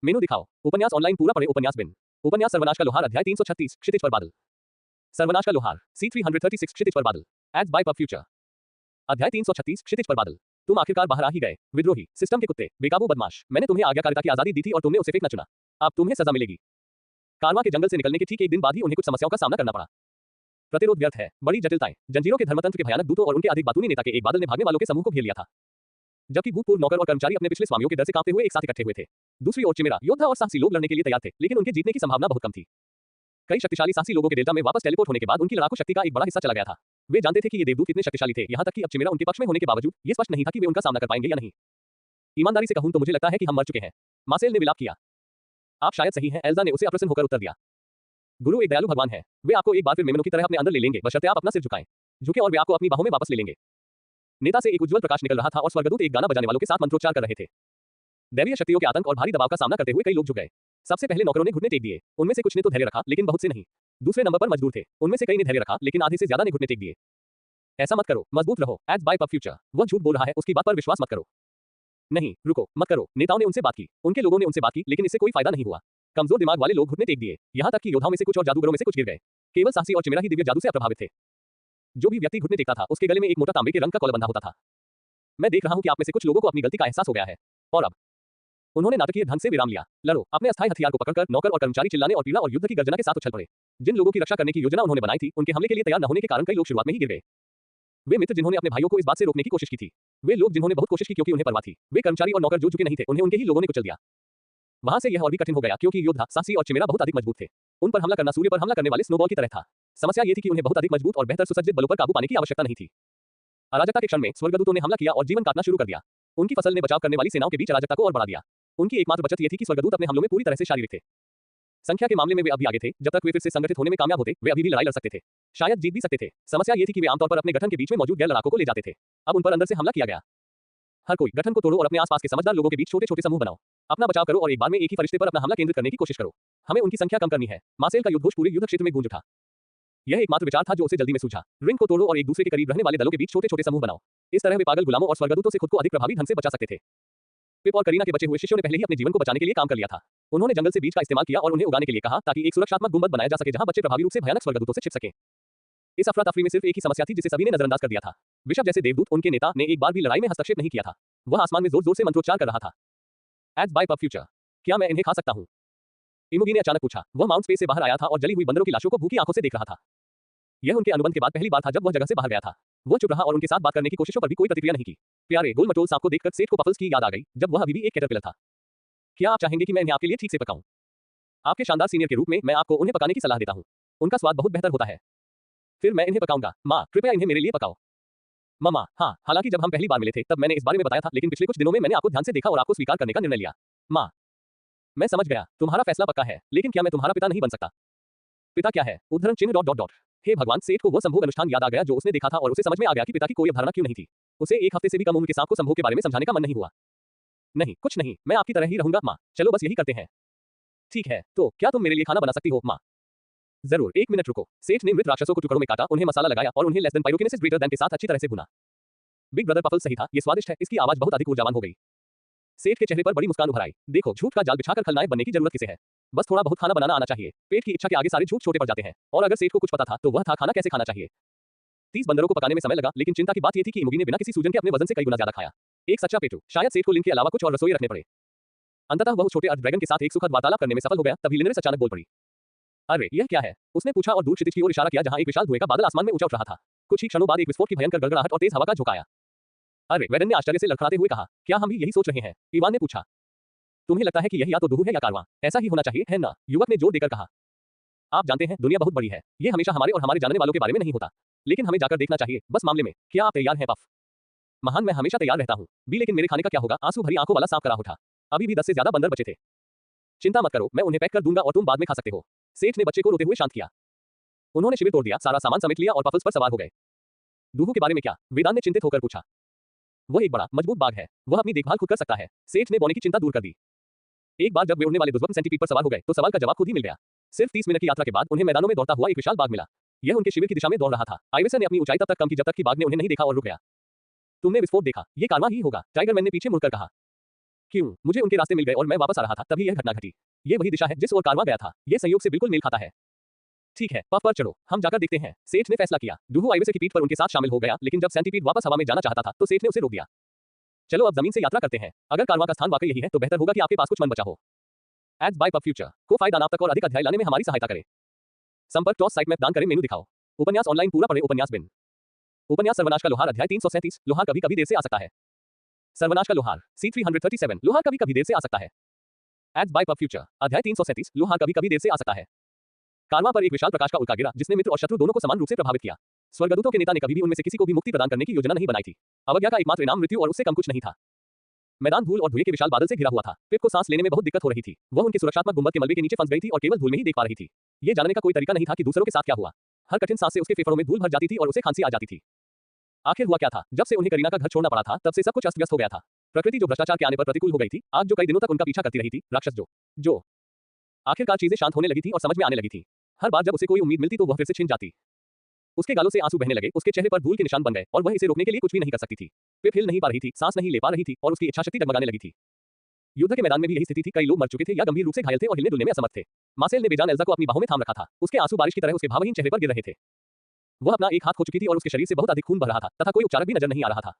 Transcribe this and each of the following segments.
मेनू दिखाओ। उपन्यास ऑनलाइन पूरा पढ़े। उपन्यास बिन। उपन्यास सर्वनाश का लोहार अध्याय 336 क्षितिज पर बादल। सर्वनाश का लोहार C336 क्षितिज पर बादल। Ads by Pub Future. अध्याय 336 क्षितिज पर बादल। तुम आखिरकार बाहर आ ही गए, विद्रोही, सिस्टम के कुत्ते, बेकाबू बदमाश। मैंने तुम्हें आज्ञाकारिता की आजादी दी थी और तुमने उसे फेंकना चुना। अब तुम्हें सजा मिलेगी। कारवां के जंगल से निकलने के ठीक एक दिन बाद ही उन्हें कुछ समस्याओं का सामना करना पड़ा। प्रतिरोध व्यर्थ है, बड़ी जटिलताएं, जंजीरों के धर्मतंत्र के भयानक दूतों और उनके अधिक बातूनी नेता के एक बादल ने भागने वालों के समूह को घेर लिया था। जबकि भूतपूर्व नौकर और कर्मचारी अपने पिछले स्वामियों के डर से कांपते हुए एक साथ इकट्ठे हुए थे। दूसरी ओर चिमेरा, योद्धा और साहसी लोग लड़ने के लिए तैयार थे, लेकिन उनके जीतने की संभावना बहुत कम थी। कई शक्तिशाली साहसी लोगों के डेल्टा में वापस टेलीपोर्ट होने के बाद उनकी लड़ाकू शक्ति का एक बड़ा हिस्सा चला गया था। वे जानते थे कि ये देवदूत कितने शक्तिशाली थे, यहाँ तक कि अब चिमेरा उनके पक्ष में होने के बावजूद ये स्पष्ट नहीं था कि वे उनका सामना कर पाएंगे या नहीं। ईमानदारी से कहूं तो मुझे लगता है कि हम मर चुके हैं, मार्सेल ने विलाप किया। आप शायद सही हैं, एल्जा ने उसे अप्रसन्न होकर उत्तर दिया। गुरु एक दयालु भगवान है, वे आपको एक बार फिर मेमनों की तरह अपने अंदर ले लेंगे, बशर्ते आप अपना सिर झुकाएं। झुके और वे आपको अपनी बाहों में वापस ले लेंगे। नेता से एक उज्जवल प्रकाश निकल रहा था और स्वर्गदूत एक गाना बजाने वालों के साथ मंत्रोच्चार कर रहे थे। दैवीय शक्तियों के आतंक और भारी दबाव का सामना करते हुए कई लोग झुक गए। सबसे पहले नौकरों ने घुटने टेक दिए, उनमें से कुछ ने तो धैर्य रखा, लेकिन बहुत से नहीं। दूसरे नंबर पर मजदूर थे, उनमें से कई ने धैर्य रखा, लेकिन आधे से ज्यादा ने घुटने टेक दिए। ऐसा मत करो, मजबूत रहो। Ads by Pub Future. वह झूठ बोल रहा है, उसकी बात पर विश्वास मत करो। नहीं, रुको, मत करो। नेताओं ने उनसे बात की, उनके लोगों ने उनसे बात की, लेकिन इससे कोई फायदा नहीं हुआ। कमजोर दिमाग वाले लोग घुटने टेक दिए, यहाँ तक कि योद्धाओं में से कुछ और जादूगरों में से कुछ गिर गए। केवल साहसी और चिमेरा ही दिव्य जादू से अप्रभावित थे। जो भी व्यक्ति घुटने टेकता था, उसके गले में एक मोटा तांबे के रंग का कॉलर बंधा होता था। मैं देख रहा हूं कि आप में से कुछ लोगों को अपनी गलती का एहसास हो गया है, और अब उन्होंने नाटकीय ढंग से विराम लिया। लड़ो। अपने अस्थायी हथियार को पकड़कर नौकर और कर्मचारी चिल्लाने और पीड़ा और युद्ध की गर्जना के साथ उछल पड़े। जिन लोगों की रक्षा करने की योजना उन्होंने बनाई थी, उनके हमले के लिए तैयार न होने के कारण कई लोग शुरुआत में ही गिर गए। वे मित्र जिन्होंने अपने भाइयों को इस बात से रोकने की कोशिश की थी, वे लोग जिन्होंने बहुत कोशिश की क्योंकि उन्हें परवाह थी, वे कर्मचारी और नौकर जो झुके नहीं थे, उन्हें उनके ही लोगों ने कुचल दिया। वहां से यह और भी कठिन हो गया क्योंकि योद्धा, साहसी और चिमेरा बहुत अधिक मजबूत थे। उन पर हमला करना सूर्य पर हमला करने वाले स्नोबॉल की तरह था। समस्या ये थी कि उन्हें बहुत अधिक मजबूत और बेहतर सुसज्जित बलों पर काबू पाने की आवश्यकता नहीं थी। अराजकता के क्षण में स्वर्गदूतों ने हमला किया और जीवन काटना शुरू कर दिया। उनकी फसल ने बचाव करने वाली सेनाओं के बीच अराजकता को और बढ़ा दिया। उनकी एकमात्र बचत ये थी कि स्वर्गदूत अपने हमलों में पूरी तरह से शारीरिक थे। संख्या के मामले में वे अभी आगे थे, जब तक वे फिर से संगठित होने में कामयाब होते, वे अभी भी लड़ाई लड़ सकते थे, शायद जीत भी सकते थे। समस्या ये थी कि वे आमतौर पर अपने गठन के बीच में मौजूद गैर लड़ाकों को ले जाते थे। अब उन पर अंदर से हमला किया गया। हर कोई गठन को तोड़ो और अपने आसपास के समझदार लोगों के बीच छोटे छोटे समूह बनाओ। अपना बचाव करो और एक बार में एक ही फरिश्ते पर अपना हमला केंद्रित करने की कोशिश करो। हमें उनकी संख्या कम करनी है। मार्सेल का युद्धघोष पूरे युद्ध क्षेत्र में गूंज उठा। यह एकमात्र विचार था जो उसे जल्दी में सूझा। रिंग को तोड़ो और एक दूसरे के करीब रहने वाले दलों के बीच छोटे छोटे समूह बनाओ। इस तरह वे पागल गुलामों और स्वर्गदूतों से खुद को अधिक प्रभावी ढंग से बचा सकते थे। पिप और करीना के बचे हुए शिष्यों ने पहले ही अपने जीवन को बचाने के लिए काम कर लिया था। उन्होंने जंगल से बीज का इस्तेमाल किया और उन्हें उगाने के लिए कहा ताकि एक सुरक्षात्मक गुंबद बनाया जा सके जहां बच्चे प्रभावी रूप से भयानक स्वर्गदूतों से छिप सकें। इस अफरा तफरी में सिर्फ एक ही समस्या थी जिसे सभी ने नजरअंदाज कर दिया था। विशप जैसे देवदूत, उनके नेता, ने एक बार भी लड़ाई में हस्तक्षेप नहीं किया था। वह आसमान में जोर जोर से मंत्रोच्चार कर रहा था। Ads by Pub Future. क्या मैं इन्हें खा सकता हूँ? इमोगी ने अचानक पूछा। वह माउंट स्पेस से बाहर आया था और जली हुई बंदरों की लाशों को भूखी आंखों से देख रहा था। यह उनके अनुबंध के बाद पहली बार था जब वह जगह से बाहर गया था। वह चुप रहा और उनके साथ बात करने की कोशिशों पर भी कोई प्रतिक्रिया नहीं की। प्यारे गोल मटोल सांप को देखकर सेठ को पफल्स की याद आ गई, जब वह अभी भी एक कैटरपिलर था। क्या आप चाहेंगे कि मैं इन्हें आपके लिए ठीक से पकाऊं? आपके शानदार सीनियर के रूप में मैं आपको उन्हें पकाने की सलाह देता हूं। उनका स्वाद बहुत बेहतर होता है। फिर मैं इन्हें पकाऊंगा। माँ, कृपया इन्हें मेरे लिए पकाओ। मम्मा, हाँ, हालांकि जब हम पहली बार मिले थे तब मैंने इस बारे में बताया था, लेकिन पिछले कुछ दिनों में मैंने आपको ध्यान से देखा और आपको स्वीकार करने का निर्णय लिया। माँ, मैं समझ गया, तुम्हारा फैसला पक्का है, लेकिन क्या मैं तुम्हारा पिता नहीं बन सकता? पिता क्या है? उद्धरण चिन्ह डॉट डॉट डॉट। हे भगवान, सेठ को वह संभोग अनुष्ठान याद आ गया जो उसने देखा था और उसे समझ में आ गया कि पिता की कोई अवधारणा क्यों नहीं थी। उसे एक हफ्ते से भी कम उम्र के सांप को संभोग के बारे में समझाने का मन नहीं हुआ। नहीं, कुछ नहीं, मैं आपकी तरह ही रहूंगा माँ। चलो बस यही करते हैं। ठीक है, तो क्या तुम मेरे लिए खाना बना सकती हो माँ? जरूर, एक मिनट रुको। सेठ ने मृत राक्षसों को टुकड़ों में काटा, उन्हें मसाला लगाया और उन्हें लेस देन पाइरोकिनेसिस ग्रेटर देन के साथ अच्छी तरह से भुना। बिग ब्रदर पफल सही था, ये स्वादिष्ट है, इसकी आवाज बहुत अधिक ऊर्जावान हो गई। सेठ के चेहरे पर बड़ी मुस्कान उभर आई। देखो, झूठ का जाल बिछाकर खलनायक बनने की जरूरत किसे है? बस थोड़ा बहुत खाना बनाना आना चाहिए। पेट की इच्छा के आगे सारे झूठ छोटे पड़ जाते हैं, और अगर सेठ को कुछ पता था तो वह था खाना कैसे खाना चाहिए। 30 बंदरों को पकाने में समय लगा, लेकिन चिंता की बात यह थी कि इमोगी ने बिना किसी सूजन के अपने वजन से कई गुना ज्यादा खाया। एक सच्चा पेटू। शायद सेठ को लिंक के अलावा कुछ और रसोई रखने पड़े। अंततः वह छोटे अर्थ ड्रैगन के साथ एक सुखद वार्तालाप करने में सफल हो गया, तभी लिनरेस अचानक बोल पड़ी। अरे, यह क्या है? उसने पूछा और दूर क्षितिज की ओर इशारा किया जहां एक विशाल धुएं का बादल आसमान में ऊंचा उठ रहा था। कुछ ही क्षणों बाद एक विस्फोट की भयंकर गड़गड़ाहट और तेज हवा का झोंका आया। अरे, वेडन ने आश्चर्य से लड़खड़ाते हुए कहा, क्या हम भी यही सोच रहे हैं? इवान ने पूछा। तुम्हें लगता है कि यह या तो दुहू है या कारवां? ऐसा ही होना चाहिए, है ना? युवक ने जोर देकर कहा। आप जानते हैं, दुनिया बहुत बड़ी है। ये हमेशा हमारे और हमारे जानने वालों के बारे में नहीं होता, लेकिन हमें जाकर देखना चाहिए। बस मामले में क्या आप तैयार हैं? पफ। महान, मैं हमेशा तैयार रहता हूँ। बी, लेकिन मेरे खाने का क्या होगा? आंसू भरी आंखों वाला सांप करा उठा। अभी भी 10 से ज्यादा बंदर बचे थे। चिंता मत करो, मैं उन्हें पैक कर दूंगा और तुम बाद में खा सकते हो। सेठ ने बच्चे को रोते हुए शांत किया। उन्होंने शिविर तोड़ दिया, सारा सामान समेट लिया और पफल्स पर सवार हो गए। दुहू के बारे में क्या? वेदांत ने चिंतित होकर पूछा। वह एक बड़ा मजबूत बाघ है, वह अपनी देखभाल खुद कर सकता है। सेठ ने बोने की चिंता दूर कर दी। एक बार जब वे उड़ने वाले दुर्लभ सेंटीपीड पर सवार हो गए तो सवाल का जवाब खुद ही मिल गया। सिर्फ 30 मिनट की यात्रा के बाद उन्हें मैदानों में दौड़ता हुआ एक विशाल बाघ मिला। यह उनके शिविर की दिशा में दौड़ रहा था। आइवेसन ने अपनी ऊंचाई तब तक कम की जब तक कि बाघ ने उन्हें नहीं देखा और रुक गया। तुमने विस्फोट देखा? ये कारवां ही होगा, टाइगर मैन ने पीछे मुड़कर कहा। क्यों? मुझे उनके रास्ते मिल गए और मैं वापस आ रहा था तभी यह घटना घटी। ये वही दिशा है जिस ओर कारवां गया था। ये संयोग से बिल्कुल मेल खाता है। ठीक है, पफ पर चढ़ो, हम जाकर देखते हैं। सेठ ने फैसला किया। डूहू आइवेसे की पीठ पर उनके साथ शामिल हो गया, लेकिन जब सेंटीपीड वापस हवा में जाना चाहता था तो सेठ ने उसे रोक दिया। चलो अब जमीन से यात्रा करते हैं। अगर कारवां का स्थान वाकई यही है तो बेहतर होगा कि आपके पास कुछ मन बचा हो। एड्स बाय पब फ्यूचर को फायदा नाप तक और अधिक अध्याय लाने में हमारी सहायता करे। संपर्क टॉस साइट मैप दान करें, मेनू दिखाओ। उपन्यास ऑनलाइन पूरा पढ़े। उपन्यास बिन। उपन्यास सर्वनाश का लोहार अध्याय 337। लोहार कभी कभी देर से आ सकता है। सर्वनाश का लोहार C337। लोहार कभी कभी देर से आ सकता है। एड्स बाय पब फ्यूचर अध्याय 337। लोहार कभी कभी देर से आ सकता है। कारवां पर एक विशाल प्रकाश का उल्का गिरा जिसने मित्र और शत्रु दोनों को समान रूप से प्रभावित किया। स्वर्गदूतों के नेता ने कभी भी उनमें से किसी को भी मुक्ति प्रदान करने की योजना नहीं बनाई थी। अवज्ञा का एकमात्र इनाम मृत्यु और उससे कम कुछ नहीं था। मैदान धूल और धुएं के विशाल बादल से घिरा हुआ था। पिप को सांस लेने में बहुत दिक्कत हो रही थी। वह उनके सुरक्षात्मक गुंबद के मलबे के नीचे फंस गई थी और केवल धूल में ही देख पा रही थी। ये जानने का कोई तरीका नहीं था कि दूसरों के साथ क्या हुआ। हर कठिन सांस से उसके फेफड़ों में धूल भर जाती थी और उसे खांसी आ जाती थी। आखिर हुआ क्या था? जब से उन्हें करीना का घर छोड़ना पड़ा था तब से सब कुछ अस्त व्यस्त हो गया था। प्रकृति जो भ्रष्टाचार के आने पर प्रतिकूल हो गई थी, आग जो कई दिनों तक उनका पीछा करती रही थी, राक्षस जो आखिरकार चीजें शांत होने लगी थी और समझ में आने लगी थी। हर बार जब उसे कोई उम्मीद मिलती तो वह फिर से छिन जाती। उसके गालों से आंसू बहने लगे, उसके चेहरे पर धूल के निशान बन गए और वह इसे रोकने के लिए कुछ भी नहीं कर सकती थी। पिप हिल नहीं पा रही थी, सांस नहीं ले पा रही थी और उसकी इच्छाशक्ति डगमगाने लगी थी। युद्ध के मैदान में भी यही स्थिति थी। कई लोग मर चुके थे या गंभीर रूप से घायल थे और हिलने डुलने में असमर्थ थे। मार्सेल ने बेजान एल्जा को अपनी बाहों में थाम रखा था। उसके आंसू बारिश की तरह उसके भावहीन चेहरे पर गिर रहे थे। वह अपना एक हाथ खो चुकी थी और उसके शरीर से बहुत अधिक खून बह रहा था तथा कोई उपचारक भी नजर नहीं आ रहा था।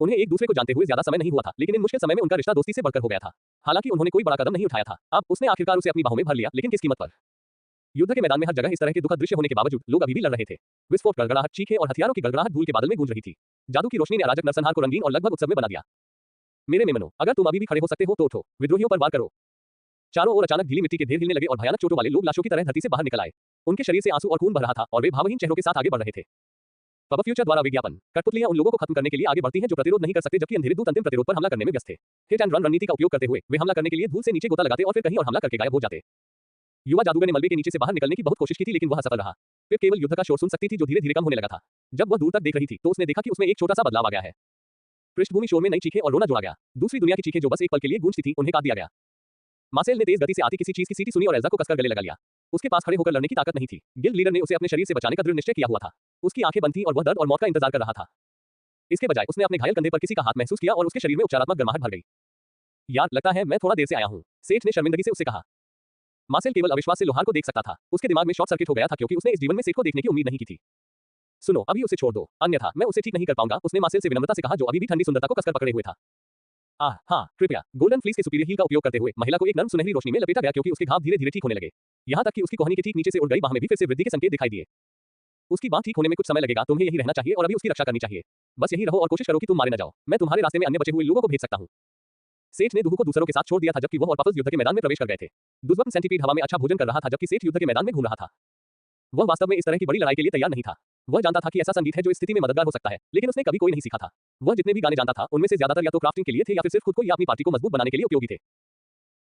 उन्हें एक दूसरे को जानते हुए ज्यादा समय नहीं हुआ था, लेकिन इन मुश्किल समय में उनका रिश्ता दोस्ती से बढ़कर हो गया था। हालांकि उन्होंने कोई बड़ा कदम नहीं उठाया था। अब उसने आखिरकार उसे अपनी बाहों में भर लिया, लेकिन किस कीमत पर? युद्ध के मैदान में हर जगह इस तरह के दुखद दृश्य होने के बावजूद लोग अभी भी लड़ रहे थे। विस्फोट, गड़गड़ाहट, चीखें और हथियारों की गड़गड़ाहट धूल के बादल में गूंज रही थी। जादू की रोशनी ने अराजक नरसंहार को रंगीन और लगभग उत्सव में बना दिया। मेरे मेमनो, अगर तुम अभी भी खड़े हो सकते हो तो उठो, विद्रोहियों पर वार करो। चारों ओर अचानक गीली मिट्टी के ढेर हिलने लगे और भयानक चोटों वाले लोग लाशों की तरह धरती से बाहर निकल आए। उनके शरीर से आंसू और खून बह रहा था और वे भावहीन चेहरों के साथ आगे बढ़ रहे थे। पब फ्यूचर द्वारा विज्ञापन। कठपुतलियां उन लोगों को खत्म करने के लिए आगे बढ़ती हैं जो प्रतिरोध नहीं कर सकते, जबकि अंधेरे दूत अंतिम प्रतिरोध पर हमला करने में व्यस्त थे। हिट एंड रन रणनीति का उपयोग करते हुए वे हमला करने के लिए धूल से नीचे गोता लगाते और फिर कहीं और हमला करके गायब हो जाते। युवा जादूगर ने मलबे के नीचे से बाहर निकलने की बहुत कोशिश की थी, लेकिन वह असफल रहा। पिप केवल युद्ध का शोर सुन सकती थी जो धीरे धीरे कम होने लगा था। जब वह दूर तक देख रही थी तो उसने देखा कि उसमें एक छोटा सा बदलाव आ गया है। पृष्ठभूमि शोर में नई चीखें और रोना जोड़ा गया। दूसरी दुनिया की चीखें जो बस एक पल के लिए गूंजती थी, उन्हें काट दिया गया। मार्सेल ने तेज गति से आती किसी चीज की सीटी सुनी और एल्जा को कसकर गले लगा लिया। उसके पास खड़े होकर लड़ने की ताकत नहीं थी। गिल्ड लीडर ने उसे अपने शरीर से बचाने का दृढ़ निश्चय किया हुआ था। उसकी आंखें बंद थीं और वह दर्द और मौत का इंतजार कर रहा था। इसके बजाय उसने अपने घायल कंधे पर किसी का हाथ महसूस किया और उसके शरीर में उपचारात्मक गर्माहट भर गई। यार, लगता है मैं थोड़ा देर से आया हूँ, सेठ ने शर्मिंदगी से उससे कहा। मार्सेल केवल अविश्वास से लोहार को देख सकता था। उसके दिमाग में शॉर्ट सर्किट हो गया था क्योंकि उसने इस जीवन में सेठ को देखने की उम्मीद नहीं की थी। सुनो, अभी उसे छोड़ दो, अन्यथा मैं उसे ठीक नहीं कर पाऊंगा, उसने मार्सेल से विनम्रता से कहा जो अभी भी ठंडी सुंदरता को कसकर पकड़े हुए था। हाँ, कृपया। गोल्डन फ्लीस के सुपीरियर हील का उपयोग करते हुए महिला को एक नर्म सुनहरी रोशनी में लपेटा गया क्योंकि उसके घाव धीरे धीरे ठीक होने लगे। यहाँ तक कि उसकी कोहनी के ठीक नीचे से उड़ गई बाह में भी फिर से वृद्धि के संकेत दिखाई दिए। उसकी बाह ठीक होने में कुछ समय लगेगा, तुम्हें यही रहना चाहिए और अभी उसकी रक्षा करनी चाहिए। बस यही रहो और कोशिश करो कि तुम मारे न जाओ। मैं तुम्हारे रास्ते में अन्य बचे हुए लोगों को भेज सकता हूँ। सेठ ने डूहू को दूसरों के साथ छोड़ दिया था जबकि वह और पफल्स युद्ध के मैदान में प्रवेश कर गए थे। दुष्बम सेंटीपीड हवा में अच्छा भोजन कर रहा था जबकि सेठ युद्ध के मैदान में घूम रहा था। वह वास्तव में इस तरह की बड़ी लड़ाई के लिए तैयार नहीं था। वह जानता था कि ऐसा संगीत है जो इस स्थिति में मददगार हो सकता है, लेकिन उसने कभी कोई नहीं सीखा था। वह जितने भी गाने जानता था उनमें से ज्यादातर या तो क्राफ्टिंग के लिए थे या फिर सिर्फ खुद को या अपनी पार्टी को मजबूत बनाने के लिए उपयोगी थे।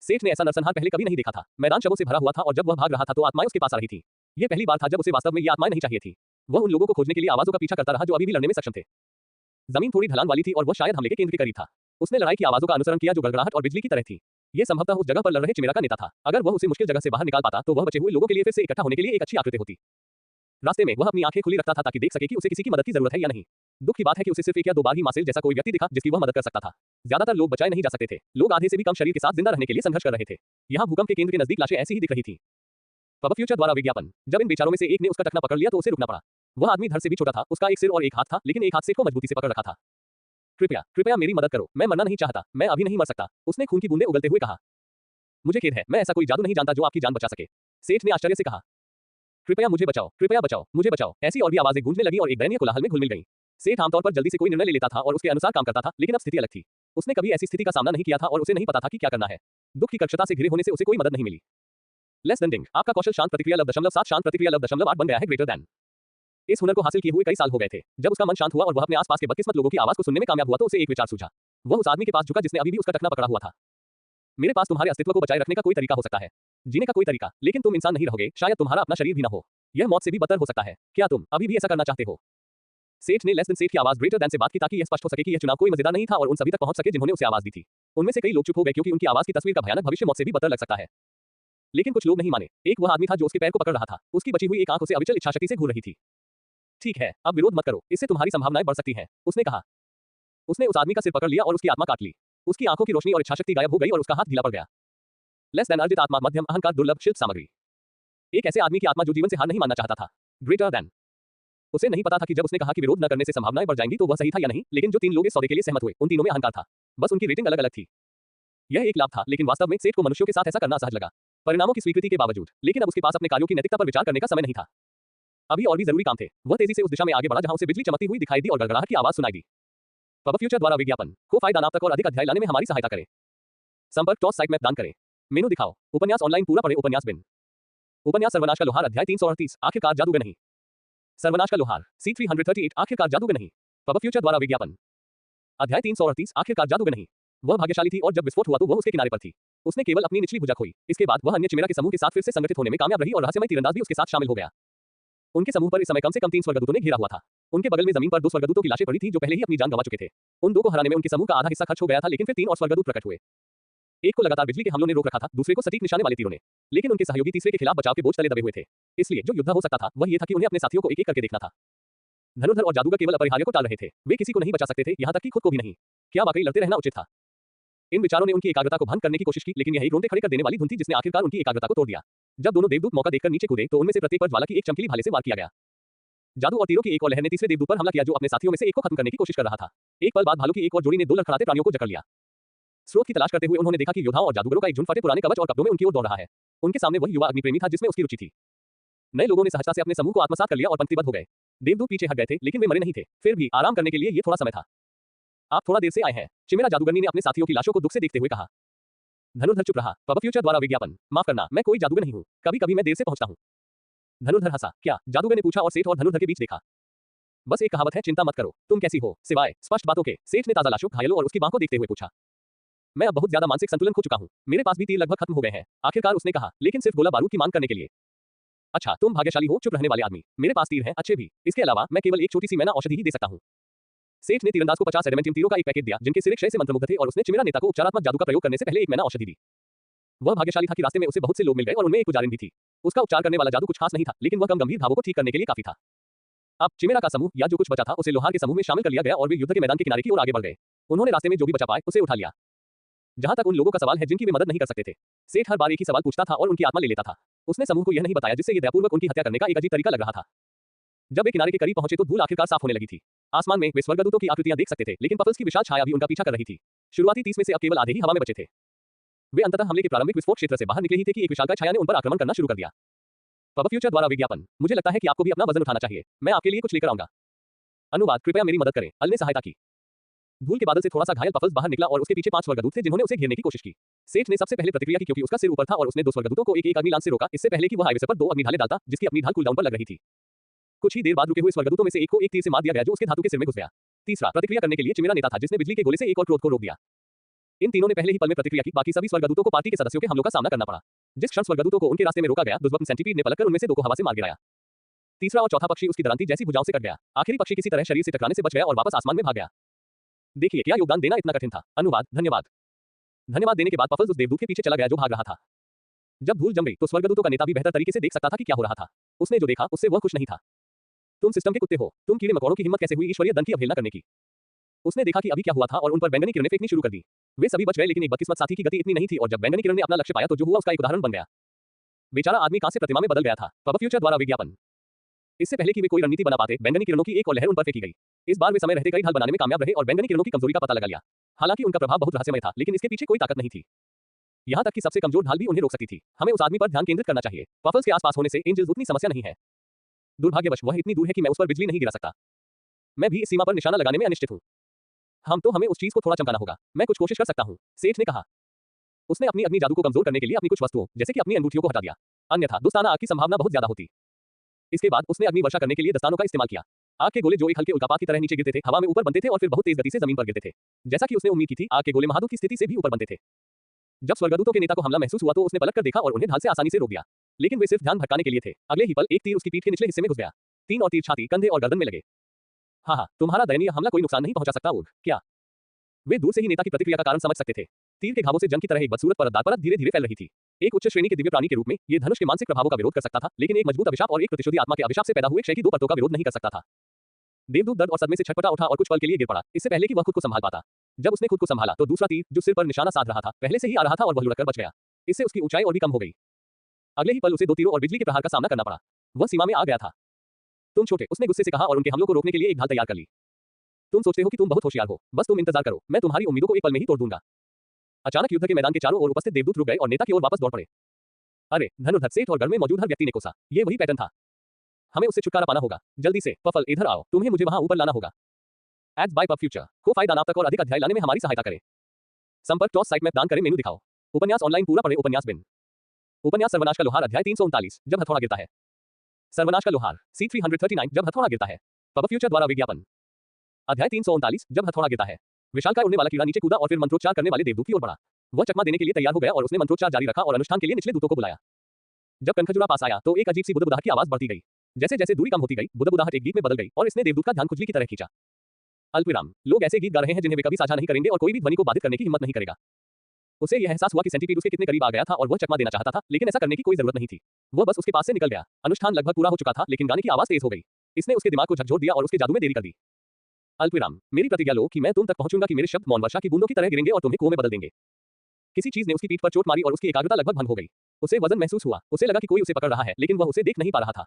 सेठ ने ऐसा नरसंहार पहले कभी नहीं देखा था। मैदान शवों से भरा हुआ था और जब वह भाग रहा था तो आत्माएं उसके पास आ रही थी। यह पहली बार था जब उसे वास्तव में ये आत्माएं नहीं चाहिए थी। वह उन लोगों को खोजने के लिए आवाजों का पीछा करता रहा जो अभी भी लड़ने में सक्षम थे। जमीन थोड़ी ढलान वाली थी और वह शायद हमले के केंद्र के करीब था। उसने लड़ाई की आवाजों का अनुसरण किया जो गड़गड़ाहट और बिजली की तरह थी। ये संभवतः उस जगह पर लड़ रहे चिमेरा का नेता था। अगर वह उसे मुश्किल जगह से बाहर निकाल पाता तो वह बचे हुए लोगों के लिए फिर से इकट्ठा होने के लिए एक अच्छी आकृति होती। रास्ते में वह अपनी आंखें खुली रखता था ताकि देख सके कि उसे किसी की मदद की जरूरत है या नहीं। दुख की बात है कि उसे सिर्फ एक या दो बार ही मार्सेल जैसा कोई व्यक्ति दिखा जिसकी वह मदद कर सकता था। ज्यादातर लोग बचाए नहीं जा सकते थे। लोग आधे से भी कम शरीर के साथ जिंदा रहने के लिए संघर्ष कर रहे थे। यहाँ भूकंप के केंद्र के नजदीक लाशें ऐसी ही दिख रही थी। पब फ्यूचर द्वारा विज्ञापन। जब इन बेचारों में से एक ने उसका टखना पकड़ लिया तो उसे रुकना पड़ा। वह आदमी धड़ से भी छोटा था, उसका एक सिर और एक हाथ था, लेकिन एक हाथ से को मजबूती से पकड़ रखा था। कृपया मेरी मदद करो, मैं मरना नहीं चाहता, मैं अभी नहीं मर सकता, उसने खून की बूंदें उगलते हुए कहा। मुझे खेद है, मैं ऐसा कोई जादू नहीं जानता जो आपकी जान बचा सके, सेठ ने आश्चर्य से कहा। कृपया मुझे बचाओ, कृपया बचाओ, मुझे बचाओ। ऐसी और भी आवाजें गूंजने लगी और एक दयनीय कोलाहल में घुल मिल गई। सेठ आमतौर पर जल्दी से कोई निर्णय ले लेता था और उसके अनुसार काम करता था, लेकिन अब स्थिति अलग थी। उसने कभी ऐसी स्थिति का सामना नहीं किया था और उसे नहीं पता था कि क्या करना है। दुख की कक्षता से घिरे होने से उसे कोई मदद नहीं मिली। लेस देन डिंग, आपका कौशल शांत प्रतिक्रिया लब 0.7 शांत प्रतिक्रिया लब 0.8 बन गया है ग्रेटर देन। इस हुनर को हासिल किए हुए कई साल हो गए थे। जब उसका मन शांत हुआ और वह अपने आसपास के बदकिस्मत लोगों की आवाज को सुनने में कामयाब हुआ तो उसे एक विचार सूझा। वह उस आदमी के पास झुका जिसने अभी भी उसका टखना पकड़ा हुआ था। मेरे पास तुम्हारे अस्तित्व को बचाए रखने का कोई तरीका हो सकता है, जीने का कोई तरीका, लेकिन तुम इंसान नहीं रहोगे, शायद तुम्हारा अपना शरीर भी न हो। यह मौत से भी बदतर हो सकता है। क्या तुम अभी भी ऐसा करना चाहते हो? सेठ ने लेस देन सेठ की आवाज ग्रेटर देन से बात की ताकि यह स्पष्ट हो सके कि यह चुनाव कोई मजेदार नहीं था और उन सभी तक पहुंच सके जिन्होंने उसे आवाज दी थी। उनमें से कई लोग चुप हो गए क्योंकि उनकी आवाज की तस्वीर का भयानक भविष्य मौत से भी बदतर लग सकता है। लेकिन कुछ लोग नहीं माने। एक वह आदमी था जो उसके पैर को पकड़ रहा था। उसकी बची हुई एक आंख उसे अविचल इच्छाशक्ति से घूर रही थी। ठीक है, अब विरोध मत करो, इससे तुम्हारी संभावनाएं बढ़ सकती हैं, उसने कहा। उसने उस आदमी का सिर पकड़ लिया और उसकी आत्मा काट ली। उसकी आंखों की रोशनी और इच्छाशक्ति गायब हो गई और उसका हाथ ढीला पड़ गया। लेस देन अर्जित आत्मा, मध्यम अहंकार, दुर्लभ शिल्प सामग्री। एक ऐसे आदमी की आत्मा जो जीवन से हार नहीं मानना चाहता था। Greater than. उसे नहीं पता था कि जब उसने कहा कि विरोध न करने से संभावनाएं बढ़ जाएंगी तो वह सही था या नहीं, लेकिन जो 3 लोग इस सौदे के लिए सहमत हुए, उन तीनों में अहंकार था। बस उनकी रेटिंग अलग अलग थी। यह एक लाभ था, लेकिन वास्तव में सेठ को मनुष्यों के साथ ऐसा करना असहज लगा, परिणामों की स्वीकृति के बावजूद। लेकिन अब उसके पास अपने कार्यों की नैतिकता पर विचार करने का समय नहीं था। अभी और भी जरूरी काम थे। वह तेजी से उस दिशा में आगे बढ़ा जहां उसे बिजली चमकती हुई दिखाई दी और गड़गड़ाहट की आवाज सुनाई दी। पब फ्यूचर द्वारा विज्ञापन को फायदा नाम तक और अधिक अध्याय लाने में हमारी सहायता करें। संपर्क टॉस साइट मैप दान करें। मेनू दिखाओ। उपन्यास ऑनलाइन पूरा पढ़े। उपन्यास बिन। उपन्यास सर्वनाश का लोहार अध्याय 338 आखिरकार जादूगर नहीं। सर्वनाश का लोहार C338 आखिरकार जादूगर नहीं। पब फ्यूचर द्वारा विज्ञापन अध्याय 338 आखिरकार जादूगर नहीं। वह भाग्यशाली थी और जब विस्फोट हुआ तो वह उसके किनारे पर थी। उसने केवल अपनी निचली भुजा खोई। इसके बाद वह अन्य चिमेरा के समूह के साथ फिर से संगठित होने में कामयाब रही और रहस्यमय तीरंदाज भी उसके साथ शामिल हो गया। उनके समूह पर इस समय कम से कम 3 स्वर्गदूतों ने घेरा हुआ था। उनके बगल में जमीन पर 2 स्वर्गदूतों की लाशें पड़ी थी जो पहले ही अपनी जान गंवा चुके थे। उन 2 को हराने में उनके समूह का आधा हिस्सा खर्च हो गया था, लेकिन फिर 3 और स्वर्गदूत प्रकट हुए। एक को लगातार बिजली के हमलों ने रोक रखा था, दूसरे को सटीक निशाने वाले तीरों ने। लेकिन उनके सहयोगी तीसरे के खिलाफ बचाव के बोझ तले दबे हुए थे। इसलिए जो युद्ध हो सकता था वह ये था कि उन्हें अपने साथियों को एक-एक करके देखना था। धनुर्धर और जादूगर केवल अपरिहार्य को टाल रहे थे। वे किसी को नहीं बचा सकते थे, यहां तक कि खुद को भी नहीं। क्या वाकई लड़ते रहना उचित था? इन विचारों ने उनकी एकाग्रता को भंग करने की कोशिश की, लेकिन यही रोंगटे खड़े कर देने वाली धुन थी जिसने आखिरकार उनकी एकाग्रता को तोड़ दिया। जब दोनों देवदूत मौका देखकर नीचे कूदे तो उनमें से प्रत्येक पर ज्वाला की एक चमकीली भाले से वार किया गया। जादू और तीरों की एक और लहर ने तीसरे देवदूत पर हमला किया जो अपने साथियों में से एक को खत्म करने की कोशिश कर रहा था। एक पल बाद भालू की एक और जोड़ी ने 2 लड़खड़ाते प्राणियों को जकड़ लिया। स्रोत की तलाश करते हुए उन्होंने देखा कि योद्धाओं और जादूगरों का एक झुंड फटे पुराने कवच और कपड़ों में उनकी ओर दौड़ रहा है। उनके सामने वही युवा अग्निप्रेमी था जिसमें उसकी रुचि थी। नए लोगों ने सहजता से अपने समूह को आत्मसात कर लिया और पंक्तिबद्ध हो गए। देवदूत पीछे हट गए थे, लेकिन वे मरे नहीं थे। फिर भी आराम करने के लिए ये थोड़ा समय था। आप थोड़ा देर से आए हैं, चिमेरा जादूगरनी ने अपने साथियों की लाशों को दुख से देखते हुए कहा। धनुर्धर चुप रहा। पब फ्यूचर द्वारा विज्ञापन। माफ करना, मैं कोई जादूगर नहीं हूँ। कभी-कभी मैं देर से पहुंचता हूँ। धनुर्धर हंसा। क्या? जादूगर ने पूछा और सेठ और धनुर्धर के बीच देखा। बस एक कहावत है, चिंता मत करो। तुम कैसी हो? सिवाय स्पष्ट बातों के। सेठ ने ताजा लाशों, घायलों और उसकी बांह को देखते हुए पूछा। मैं अब बहुत ज्यादा मानसिक संतुलन खो चुका हूँ। मेरे पास भी तीर लगभग खत्म हो गए हैं। आखिरकार उसने कहा, लेकिन सिर्फ गोला बारूद की मांग करने के लिए। अच्छा, तुम भाग्यशाली हो, चुप रहने वाले आदमी। मेरे पास तीर हैं, अच्छे भी। इसके अलावा मैं केवल एक छोटी सी मैना औषधि ही दे सकता हूँ। सेठ ने तीरंदाज को 50 एडेमेंटियम तीरों का एक पैकेट दिया जिनके सिरे क्षय से मंत्रमुग्ध थे और उसने चिमेरा नेता को उपचारात्मक जादू का प्रयोग करने से पहले एक मैना औषधि दी। वह भाग्यशाली था कि रास्ते में उसे बहुत से लोग मिल गए और उनमें एक पुजारिन भी थी। उसका उपचार करने वाला जादू कुछ खास नहीं था, लेकिन वह कम गंभीर घावों को ठीक करने के लिए काफी था। अब चिमेरा का समूह या जो कुछ बचा था उसे लोहार के समूह में शामिल कर लिया गया और वे युद्ध के मैदान के किनारे की ओर आगे बढ़ गए। उन्होंने रास्ते में जो भी बचा पाए उसे उठा लिया। जहां तक उन लोगों का सवाल है जिनकी वे मदद नहीं कर सकते थे, सेठ हर बार एक ही सवाल पूछता था और उनकी आत्मा ले लेता था। उसने समूह को यह नहीं बताया जिससे ये दयापूर्वक उनकी हत्या करने का एक अजीब तरीका लग रहा था। जब वे किनारे के करीब पहुंचे तो धूल आखिरकार साफ होने लगी थी। आसमान में वे स्वर्गदूतों की आकृतियां देख सकते थे, लेकिन पफल्स की विशाल छाया भी उनका पीछा कर रही थी। शुरुआती 30 में से अब केवल आधे ही हवा में बचे थे। वे अंततः हमले के प्रारंभिक विस्फोट क्षेत्र से बाहर निकले ही थे कि एक विशालकाय छाया ने उन पर आक्रमण करना शुरू कर दिया। पब फ्यूचर द्वारा विज्ञापन। मुझे लगता है कि आपको भी अपना वजन उठाना चाहिए। मैं आपके लिए कुछ लेकर आऊंगा। अनुवाद, कृपया मेरी मदद करें। अल ने सहायता की। धूल के बादल से थोड़ा सा घायल पफल्स बाहर निकला और उसके पीछे 5 स्वर्गदूत थे जिन्होंने उसे घेरने की कोशिश की। सेठ ने सबसे पहले प्रतिक्रिया की क्योंकि उसका सिर ऊपर था और उसने 2 स्वर्गदूतों को एक-एक अग्नि लांच से रोका, इससे पहले कि वह हाईवे से पर 2 अग्निढालें डालता, जिसकी अपनी ढाल कूलडाउन पर लग रही थी। कुछ ही देर बाद रुके हुए स्वर्गदूतों में से एक को एक तीर से मार दिया गया जो उसके धातु के सिर में घुस गया। तीसरा प्रतिक्रिया करने के लिए चिमेरा नेता था जिसने बिजली के गोले से एक और क्रोध को रोक दिया। इन तीनों ने पहले ही पल में प्रतिक्रिया की। बाकी सभी स्वर्गदूतों को पार्टी के सदस्यों के हमलों का सामना करना पड़ा। जिस क्षण स्वर्गदूतों को उनके रास्ते में रोका गया, दुर्लभ सेंटीपीड ने पलटकर उनमें से 2 को हवा से मार गिराया। तीसरा और चौथा पक्षी उसकी दरांती जैसी भुजाओं से कट गया। आखिरी पक्षी किसी तरह शरीर से टकराने से बच गया और वापस आसमान में भाग गया। देखिए, क्या योगदान देना इतना कठिन था। अनुवाद, धन्यवाद। धन्यवाद देने के बाद पफल्स उस देवदूत के पीछे चला गया जो भाग रहा था। जब धूल जम गई तो स्वर्गदूतों का नेता भी बेहतर तरीके से देख सकता था कि क्या हो रहा था। उसने जो देखा उससे वह खुश नहीं था। तुम सिस्टम के कुत्ते हो। तुम कीड़े मकोड़ों की हिम्मत कैसे हुई ईश्वरीय दंड की अवहेलना करने की? उसने देखा कि अभी क्या हुआ था और उन पर बैंगनी किरणें फेंकनी शुरू कर दी। वे सभी बच गए, लेकिन एक बदकिस्मत साथी की गति इतनी नहीं थी और जब बैंगनी किरण ने अपना लक्ष्य पाया तो जो हुआ उसका एक उदाहरण बन गया। बेचारा आदमी कांस्य प्रतिमा में बदल गया था। पब फ्यूचर द्वारा विज्ञापन। इससे पहले कि वे कोई रणनीति बना पाते, बैंगनी किरणों की एक और लहर उन पर फेंकी गई। इस बार वे समय रहते कई ढाल बनाने में कामयाब रहे और बैंगनी किरणों की कमजोरी का पता लगा लिया। हालांकि उनका प्रभाव बहुत रहस्यमय था, लेकिन इसके पीछे कोई ताकत नहीं थी। यहां तक कि सबसे कमजोर ढाल भी उन्हें रोक सकती थी। हमें उस आदमी पर ध्यान केंद्रित करना चाहिए। पफल्स के आसपास होने से एंजल्स उतनी समस्या नहीं है। दुर्भाग्यवश वह इतनी दूर है कि मैं उस पर बिजली नहीं गिरा सकता। मैं भी इस सीमा पर निशाना लगाने में अनिश्चित हूं। हमें उस चीज को थोड़ा चमकाना होगा। मैं कुछ कोशिश कर सकता हूं, सेठ ने कहा। उसने अपनी अग्नि जादू को कमजोर करने के लिए अपनी कुछ वस्तुओं, जैसे कि अपनी अंगूठियों को हटा दिया। अन्यथा दोस्ताना आग की संभावना बहुत ज्यादा होती। इसके बाद उसने अग्नि वर्षा करने के लिए दस्तानों का इस्तेमाल किया। आग के गोले जो एक हल्के उल्कापात की तरह नीचे गिरते थे, हवा में ऊपर बनते थे और फिर बहुत तेज गति से जमीन पर गिरते थे। जैसा कि उसने उम्मीद की थी, आग के गोले महादूत की स्थिति से भी ऊपर बनते थे। जब स्वर्गदूतों के नेता को हमला महसूस हुआ तो उसने पलटकर देखा और उन्हें ढाल से आसानी से रोक दिया। लेकिन वे सिर्फ ध्यान भटकाने के लिए थे। अगले ही पल एक तीर उसकी पीठ के निचले हिस्से में घुस गया। 3 और तीर छाती, कंधे और गर्दन में लगे। हाँ, तुम्हारा दयनीय हमला कोई नुकसान नहीं पहुंचा सकता ऊर्ग, क्या? वे दूर से ही नेता की प्रतिक्रिया का कारण समझ सकते थे। तीर के घावों से जंग की तरह एक बदसूरत परत परत धीरे-धीरे फैल रही थी। एक उच्च श्रेणी के दिव्य प्राणी के रूप में ये धनुष के मानसिक प्रभावों का विरोध कर सकता था, लेकिन एक मजबूत अभिशाप और एक प्रतिशोधी आत्मा के अभिशाप से पैदा हुए क्षय की 2 परतों का विरोध नहीं कर सकता था। देवदूत दर्द और सदमे से छटपटा उठा और कुछ पल के लिए गिर पड़ा, इससे पहले कि वह खुद को संभाल पाता। जब उसने खुद को संभाला तो दूसरा तीर जो सिर पर निशाना साध रहा था पहले से ही आ रहा था और वह लुढ़क कर बच गया। इससे उसकी ऊंचाई और भी कम हो गई। अगले ही पल उसे 2 तीरों और बिजली के प्रहार का सामना करना पड़ा। वह सीमा में आ गया था। तुम छोटे, उसने गुस्से से कहा और उनके हमलों को रोकने के लिए एक ढाल तैयार कर ली। तुम सोचते हो कि तुम बहुत होशियार हो, बस तुम इंतजार करो, मैं तुम्हारी उम्मीदों को एक पल में ही तोड़ दूंगा। अचानक युद्ध के मैदान के चारों ओर उपस्थित देवदूत रुक गए और नेता की ओर वापस दौड़ पड़े। अरे, धनुर्धर, सेठ और गढ़ में मौजूद हर व्यक्ति ने कोसा, ये वही पैटर्न था। हमें उससे छुटकारा पाना होगा। जल्दी से, पफल, इधर आओ, तुम्हें मुझे वहां ऊपर लाना होगा। एड्स बाय पफ फ्यूचर को फायदा नाप तक और अधिक अध्याय लाने में हमारी सहायता करें। संपर्क टॉस साइट में दान करें, मेनू दिखाओ। उपन्यास ऑनलाइन पूरा पढ़े। उपन्यास बिन। उपन्यास सर्वनाश का लोहार अध्याय 339 जब हथौड़ा गिरता है। सर्वनाश का लोहार C339 जब हथौड़ा गिरता है। पफ फ्यूचर द्वारा विज्ञापन। अध्याय 339 जब हथौड़ा गिरता है। विशालकाय उड़ने वाला कीड़ा नीचे कूदा और फिर मंत्रोच्चार करने वाले देवदूत की ओर बढ़ा। वह चकमा देने के लिए तैयार हो गया और उसने मंत्रोच्चार जारी रखा और अनुष्ठान के लिए निचले दूतों को बुलाया। जब कनखजुरा पास आया तो एक अजीब सी बुदबुदाहट की आवाज बढ़ती गई। जैसे जैसे दूरी कम होती गई, बुदबुदाहट एक गीत में बदल गई और इसने देवदूत का ध्यान खुजली की तरह खींचा। अल्पविराम। लोग ऐसे गीत गा रहे हैं जिन्हें वे कभी साझा नहीं करेंगे और कोई भी ध्वनि को बाधित करने की हिम्मत नहीं करेगा। उसे यह एहसास हुआ कि सेंटीपीड उसके कितने करीब आ गया था और वह चकमा देना चाहता था, लेकिन ऐसा करने की कोई जरूरत नहीं थी। वह बस उसके पास से निकल गया। अनुष्ठान लगभग पूरा हो चुका था, लेकिन गाने की आवाज तेज हो गई। इसने उसके दिमाग को झकझोर दिया और उसके जादू में देरी कर दी। अल्पविराम। मेरी प्रतिज्ञा लो कि मैं तुम तक पहुंचूंगा कि मेरे शब्द मौन वर्षा की बूंदों की तरह गिरेंगे और तुम्हें कुओं में बदल देंगे। किसी चीज ने उसकी पीठ पर चोट मारी और उसकी एकाग्रता लगभग भंग हो गई। उसे वजन महसूस हुआ। उसे लगा कि कोई उसे पकड़ रहा है, लेकिन वह उसे देख नहीं पा रहा था।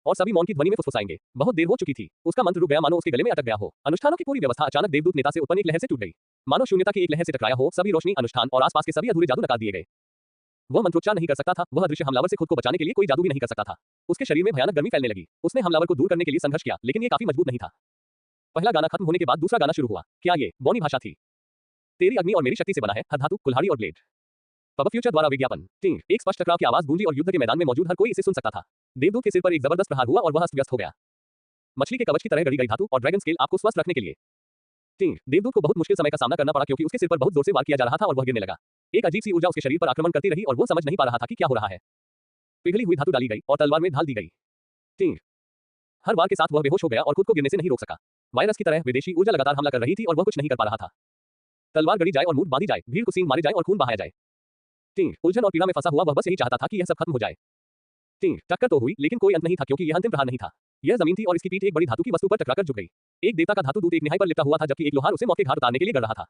और सभी मौन की ध्वनि में फुसफुसाएंगे। बहुत देर हो चुकी थी। उसका मंत्र रुक गया, मानो उसके गले में अटक गया हो। अनुष्ठानों की पूरी व्यवस्था अचानक देवदूत नेता से उत्पन्न एक लहर से टूट गई। मानो शून्यता की एक लहर से टकराया हो। सभी रोशनी, अनुष्ठान और आसपास के सभी अधूरे जादू नकार दिए गए। वह मंत्रोच्चार नहीं कर सकता था। वह अदृश्य हमलावर से खुद को बचाने के लिए कोई जादू भी नहीं कर सकता था। उसके शरीर में भयानक गर्मी फैलने लगी। उसने हमलावर को दूर करने के लिए संघर्ष किया, लेकिन ये काफी मजबूत नहीं था। पहला गाना खत्म होने के बाद दूसरा गाना शुरू हुआ। क्या ये बौनी भाषा थी? तेरी अग्नि और मेरी शक्ति से बना है, हर धातु, कुल्हाड़ी और ब्लेड। पफ फ्यूचर द्वारा विज्ञापन। टिंग। एक स्पष्ट टकराव की आवाज गूंजी और युद्ध के मैदान में मौजूद हर कोई इसे सुन सकता था। देवदूत के सिर पर एक जबरदस्त प्रहार हुआ और वह अस्त व्यस्त हो गया। मछली के कवच की तरह गड़ी गई धातु और ड्रैगन स्केल आपको स्वस्थ रखने के लिए। टिंग। देवदूत को बहुत मुश्किल समय का सामना करना पड़ा क्योंकि उसके सिर पर बहुत जोर से वार किया जा रहा था और वह गिरने लगा। एक अजीब सी ऊर्जा उसके शरीर पर आक्रमण करती रही और वह समझ नहीं पा रहा था कि क्या हो रहा है। पिघली हुई धातु डाली गई और तलवार में ढाल दी गई। टिंग। हर बार के साथ वह बेहोश हो गया और खुद को गिरने से नहीं रोक सका। वायरस की तरह विदेशी ऊर्जा लगातार हमला कर रही थी और वह कुछ नहीं कर पा रहा था। तलवार गड़ी जाए और मूठ बांधी जाए, भीड़ को सींग मारे जाए और खून बहाया जाए। टिंग। उलझन और पीड़ा में फंसा हुआ वह बस यही चाहता था कि यह सब खत्म हो जाए। टिंग। टक्कर तो हुई, लेकिन कोई अंत नहीं था क्योंकि यह अंतिम प्रहार नहीं था। यह जमीन थी और इसकी पीठ एक बड़ी धातु की वस्तु पर टकराकर झुक गई। एक देवता का धातु दूत एक निहाई पर लिपटा हुआ था, जबकि एक लोहार उसे मौके घाट उतारने के लिए गड़ रहा था।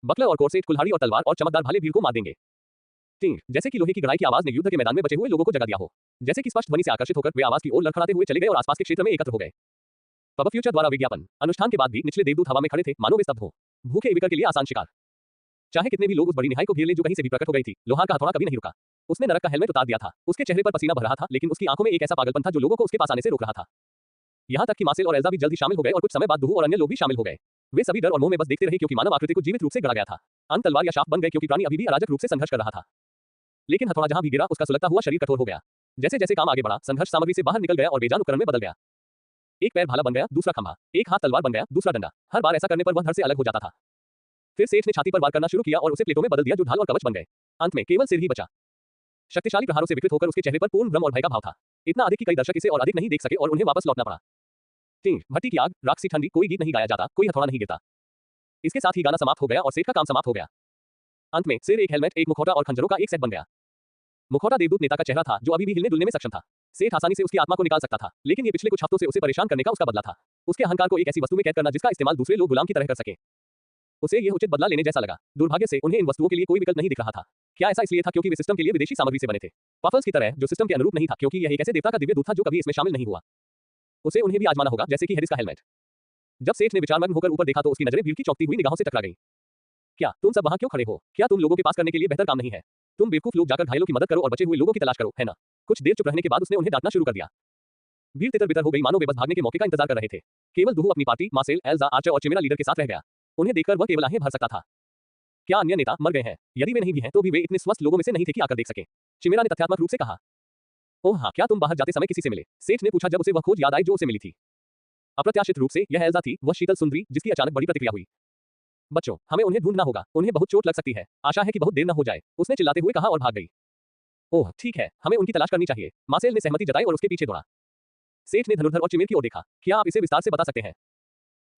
बकलर और कोर्सेट, कुल्हाड़ी और तलवार और चमकदार भाले भीड़ को मार देंगे। टिंग। जैसे कि लोहे की गड़ाई की आवाज ने युद्ध के मैदान में बचे हुए लोगों को जगा दिया हो। जैसे कि स्पष्ट ध्वनि से आकर्षित होकर वे आवाज की ओर लड़खड़ाते हुए चले गए और आसपास के क्षेत्र में एकत्र हो गए। पफ फ्यूचर द्वारा विज्ञापन। अनुष्ठान के बाद भी निचले देवदूत हवा में खड़े थे, मानो वे स्तब्ध हो। भूखे विकर के लिए आसान शिकार। चाहे कितने भी लोग उस बड़ी निहाई को घेर लें जो कहीं से भी प्रकट हो गई थी, लोहार का हथौड़ा कभी नहीं रुका। उसने नरक का हेलमेट उतार दिया था। उसके चेहरे पर पसीना बह रहा था, लेकिन उसकी आंखों में एक ऐसा पागलपन था जो लोगों को उसके पास आने से रोक रहा था। यहाँ तक कि मासेल और एल्जा भी जल्द ही शामिल हो गए और कुछ समय बाद दुहू और अन्य लोग भी शामिल हो गए। वे सभी डर और मोह में बस देखते रहे क्योंकि मानव आकृति को जीवित रूप से गढ़ा गया था। अंत तलवार या शाफ्ट बन गए क्योंकि प्राणी अभी भी अराजक रूप से संघर्ष कर रहा था। लेकिन हथौड़ा जहां भी गिरा उसका सुलगता हुआ शरीर कठोर हो गया। जैसे जैसे काम आगे बढ़ा, संघर्ष सामग्री से बाहर निकल गया और बेजान उपकरण में बदल गया। एक पैर भाला बन गया, दूसरा खंभा। एक हाथ तलवार बन गया, दूसरा डंडा। हर बार ऐसा करने पर वह धड़ से अलग हो जाता था। फिर सेठ ने छाती पर वार करना शुरू किया और उसे प्लेटों में बदल दिया जो ढाल और कवच बन गए। अंत में केवल सिर ही बचा। शक्तिशाली प्रहारों से विकृत होकर उसके चेहरे पर पूर्ण भ्रम और भय का भाव था। इतना अधिक कि कई दर्शक इसे और अधिक नहीं देख सके और उन्हें वापस लौटना पड़ा। टिंग। भट्टी की आग, राख सी ठंडी, कोई गीत नहीं गाया जाता, कोई हथौड़ा नहीं गिरता। इसके साथ ही गाना समाप्त हो गया और सेठ का काम समाप्त हो गया। अंत में सिर, एक हेलमेट, एक मुखौटा और खंजरों का एक सेट बन गया। मुखौटा देवदूत नेता का चेहरा था जो अभी भी हिलने डुलने में सक्षम था। सेठ आसानी से उसकी आत्मा को निकाल सकता था, लेकिन ये पिछले कुछ हफ्तों से उसे परेशान करने का उसका बदला था। उसके अहंकार को एक ऐसी वस्तु में कैद करना जिसका इस्तेमाल दूसरे लोग गुलाम की तरह कर सके। उसे यह उचित बदला लेने जैसा लगा। दुर्भाग्य से उन्हें इन वस्तुओं के लिए कोई विकल्प नहीं दिख रहा था। क्या ऐसा इसलिए था क्योंकि वे सिस्टम के लिए विदेशी सामग्री से बने थे? पफल्स की तरह, जो सिस्टम के अनुरूप नहीं था क्योंकि यह एक ऐसे देवता का दिव्य दूत था जो कभी इसमें शामिल नहीं हुआ। उसे उन्हें भी आजमाना होगा, जैसे कि हेरिस का हेलमेट। जब सेठ ने विचारमग्न होकर ऊपर देखा तो उसकी नजरें भीड़ की चौंकती हुई निगाहों से टकरा गईं। क्या तुम सब वहां क्यों खड़े हो? क्या तुम लोगों के पास करने के लिए बेहतर काम नहीं है? तुम बेवकूफ लोग जाकर घायलों की मदद करो और बचे हुए लोगों की तलाश करो, है ना? कुछ देर चुप रहने के बाद उसने उन्हें डांटना शुरू कर दिया। भीड़ तितर-बितर हो गई, मानो वे बस भागने के मौके का इंतजार कर रहे थे। केवल दुहू अपनी पार्टी, मासेल, एल्जा, आर्चर और चिमेरा लीडर के साथ रह गया। उन्हें देखकर वह केवल आहें भर सकता था। क्या अन्य नेता मर गए हैं? यदि वे नहीं भी हैं तो भी वे इतने स्वस्थ लोगों में से नहीं थे कि आकर देख सके। चिमेरा ने तथ्यात्मक रूप से कहा। ओह हाँ, क्या तुम बाहर जाते समय किसी से मिले? सेठ ने पूछा जब उसे वह खोज याद आई जो उसे मिली थी। अप्रत्याशित रूप से यह एल्जा थी, वह शीतल सुंदरी जिसकी अचानक बड़ी प्रतिक्रिया हुई। बच्चों, हमें उन्हें ढूंढना होगा, उन्हें बहुत चोट लग सकती है। आशा है कि बहुत देर न हो जाए, उसने चिल्लाते हुए कहा और भाग गई। ओह ठीक है, हमें उनकी तलाश करनी चाहिए। मासेल ने सहमति जताई और उसके पीछे दौड़ा। सेठ ने धनुर्धर और चिमेर की ओर देखा। क्या आप इसे विस्तार से बता सकते हैं?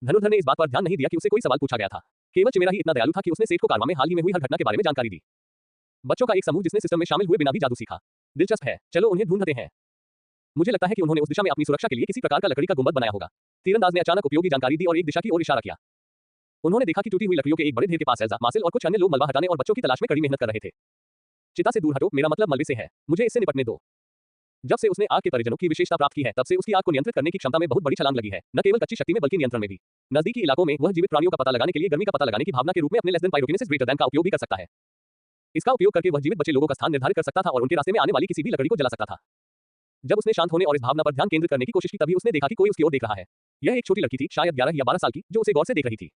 धनुर्धर ने इस बात पर ध्यान नहीं दिया कि उसे कोई सवाल पूछा गया था। केवल चिमेरा ही इतना दयालु था कि उसने सेठ को कारवां में हाल ही में हुई हर घटना के बारे में जानकारी दी। बच्चों का एक समूह जिसने सिस्टम में शामिल हुए बिना भी जादू सीखा। दिलचस्प है, चलो उन्हें ढूंढते हैं। मुझे लगता है कि उन्होंने उस दिशा में अपनी सुरक्षा के लिए किसी प्रकार का लकड़ी का गुंबद बनाया होगा। तीरंदाज ने अचानक उपयोगी जानकारी दी और एक दिशा की ओर इशारा किया। उन्होंने देखा कि टूटी हुई लकड़ियों के एक बड़े ढेर के पास एल्जा, मासिल और कुछ अन्य लोग मलबा हटाने और बच्चों की तलाश में कड़ी मेहनत कर रहे थे। चिता से दूर हटो, मेरा मतलब मलबे से है, मुझे इससे निपटने दो। जब से उसने आग के परिजनों की विशेषता प्राप्त की है, तब से उसकी आग को नियंत्रित करने की क्षमता में बहुत बड़ी छलांग लगी है, न केवल कच्ची शक्ति में बल्कि नियंत्रण में भी। नजदीकी इलाकों में वह जीवित प्राणियों का पता लगाने के लिए गर्मी का पता लगाने की भावना के रूप में अपने लेस देन पाइरोकिनेसिस ग्रेटर देन का उपयोग भी कर सकता है। इसका उपयोग करके वह जीवित बचे लोगों का स्थान निर्धारित कर सकता था और उनके रास्ते में आने वाली किसी भी लकड़ी को जला सकता था। जब उसने शांत होने और इस भावना पर ध्यान केंद्रित करने की कोशिश की, तभी उसने देखा कि कोई उसकी ओर देख रहा है। यह एक छोटी लड़की थी, शायद 11 या 12 साल की, जो उसे गौर से देख रही थी।